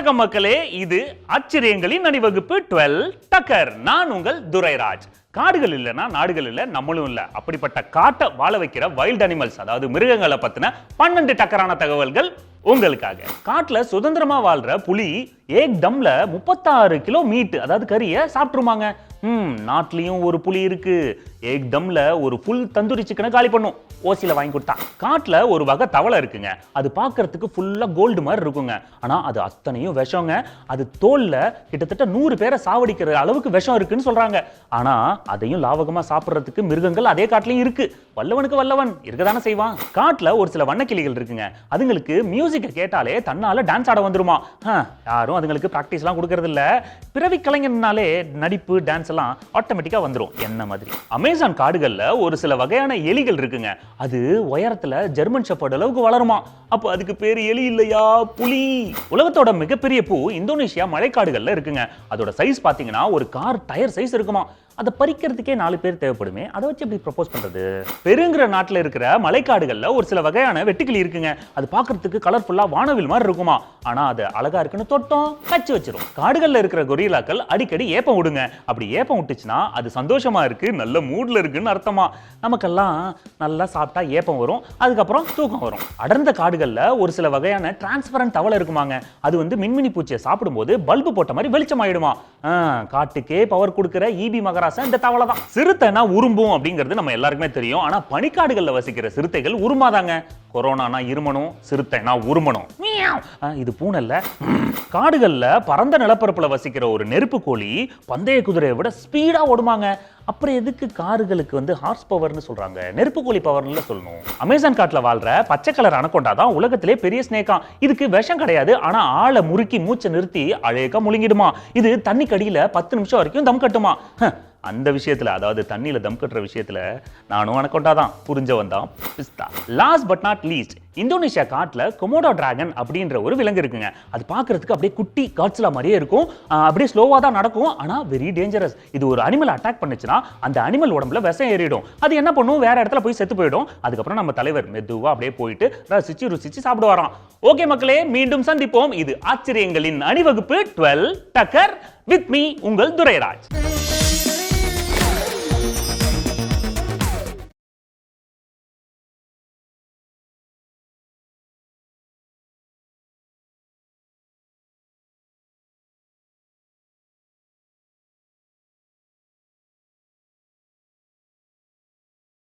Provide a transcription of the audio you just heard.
வணக்கம் மக்களே, இது ஆச்சரியங்களின் அணிவகுப்பு 12 டக்கர். நான் உங்கள் துரைராஜ். காடுகள் இல்லைன்னா நாடுகள் இல்லை, நம்மளும் இல்லை. அப்படிப்பட்ட காட்டை வாழ வைக்கிற வைல்ட் அனிமல்ஸ், அதாவது மிருகங்களை பத்தின 12 டக்கரான தகவல்கள் உங்களுக்காக. காட்டுல சுதந்திரமா வாழ்ற புலி ஏக் தம்ல 36 கிலோ மீட், அதாவது கறியை சாப்பிட்டுருமாங்க. நாட்டிலையும் ஒரு புலி இருக்கு. ஏக் தம்ல ஒரு புல் தந்தூரி சிக்கனை காலி பண்ணும், ஓசில வாங்கி கொடுத்தா. காட்டுல ஒரு வகை தவளை இருக்குங்க. அது பார்க்கறதுக்கு ஃபுல்லா கோல்டு மாதிரி இருக்குங்க. ஆனா அது அத்தனையும் விஷங்க. அது தோல்ல கிட்டத்தட்ட 100 பேரை சாவடிக்கிற அளவுக்கு விஷம் இருக்குன்னு சொல்றாங்க. ஆனா அதையும் லாவகமா சாப்பிடுறதுக்கு மிருகங்கள் அதே காட்டுலயும் இருக்கு. வல்லவனுக்கு வல்லவன் இருக்கதானே செய்வான். காட்டுல ஒரு சில வண்ணக்கிளிகள் இருக்குங்க. அதுங்களுக்கு மியூசிக்கை கேட்டாலே தன்னால டான்ஸ் ஆட வந்துருமா. யாரும் அதுங்களுக்கு பிராக்டிஸ் எல்லாம் கொடுக்கறது இல்ல. பிறவி கலைஞர்னாலே நடிப்பு டான்ஸ் எல்லாம் ஆட்டோமேட்டிக்கா வந்துரும். என்ன மாதிரி அமேசான் காடுகள்ல ஒரு சில வகையான எலிகள் இருக்குங்க. அது உயரத்துல ஜெர்மன் ஷெப்பர்ட் அளவுக்கு வளருமா. அப்போ அதுக்கு பேரு எலி இல்லையா, புலி. உலகத்தோட மிகப்பெரிய பூ இந்தோனேஷியா மழைக்காடுகள்ல இருக்குங்க. அதோட சைஸ் பாத்தீங்கன்னா ஒரு கார் டயர் சைஸ் இருக்குமா. அதை பறிக்கிறதுக்கே 4 பேர் தேவைப்படுமே. அதை வச்சு எப்படி ப்ரப்போஸ் பண்றது? பெருங்கிற நாட்டில் இருக்கிற மலைக்காடுகள்ல ஒரு சில வகையான வெட்டுக்கிளி இருக்குங்க. அது பார்க்கறதுக்கு கலர்ஃபுல்லா வானவில் மாதிரி இருக்குமா. ஆனா அது அழகா இருக்குன்னு தொட்டம் கச்சு வச்சிரும். காடுகள்ல இருக்கிற கொரில்லாக்கள் அடிக்கடி ஏப்பம் விடுங்க. அப்படி ஏப்பம் விட்டுச்சுன்னா அது சந்தோஷமா இருக்கு, நல்ல மூட்ல இருக்குன்னு அர்த்தமா. நமக்கெல்லாம் நல்லா சாப்பிட்டா ஏப்பம் வரும், அதுக்கப்புறம் தூக்கம் வரும். அடர்ந்த காடுகள்ல ஒரு சில வகையான டிரான்ஸ்பரண்ட் தவளை இருக்குமாங்க. அது மின்மினி பூச்சியை சாப்பிடும்போது பல்பு போட்ட மாதிரி வெளிச்சம் ஆயிடுமா. காட்டுக்கே பவர் கொடுக்கிற ஈபி மகராசன் இந்த தவளை தான். சிறுத்தைனா உரும்பும் அப்படிங்கிறது நம்ம எல்லாருக்குமே தெரியும். ஆனா பனிக்காடுகள்ல வசிக்கிற சிறுத்தைகள் உருமாதாங்க. கொரோனானா இருமணும், சிறுத்தைனா உருமணும். இது பூனல்ல. காடுகள்ல பரந்த நிலப்பரப்புல வசிக்கிற ஒரு நெருப்பு கோழி பந்தய குதிரையை விட ஸ்பீடா ஓடுமாங்க. அப்புறம் எதுக்கு காடுகளுக்கு ஹார்ஸ் பவர்னு சொல்றாங்க, நெருப்பு கோழி பவர்னு சொல்லணும். அமேசான் காட்டுல வாழ்ற பச்சை கலர் அனகொண்டா தான் உலகத்திலே பெரிய ஸ்னேக்கா. இதுக்கு விஷம் கிடையாது, ஆனா ஆளை முறுக்கி மூச்சை நிறுத்தி அழகா முழுங்கிடுமா. இது தண்ணி கடியில 10 நிமிஷம் வரைக்கும் தம் கட்டுமா. அந்த விஷயத்துல, அதாவது தண்ணியில தம் கட்டுற விஷயத்துல நானும் அனகொண்டா தான், புரிஞ்சவன் தான் பிஸ்தா. Last but not least, Indonesia காட்டுல கொமோடோ டிராகன் அப்படின்ற ஒரு விலங்கு இருக்குங்க. அது பார்க்கறதுக்கு அப்படியே குட்டி காட்ஸ்லா மாதிரியே இருக்கும். அப்படியே ஸ்லோவா தான் நடக்கும், ஆனா வெரி டேஞ்சரஸ். இது ஒரு அனிமல் அட்டாக் பண்ணுச்சுன்னா அந்த அனிமல் உடம்புல விஷம் ஏறிடும். அது என்ன பண்ணும், வேற இடத்துல போய் செத்து போயிடும். அதுக்கப்புறம் நம்ம தலைவர் மெதுவா அப்படியே போயிட்டு ருசிச்சு சாப்பிடுவாராம். ஓகே மக்களே, மீண்டும் சந்திப்போம். இது ஆச்சரியங்களின் அணிவகுப்பு 12 டக்கர் வித் மீ, உங்கள் துரைராஜ்.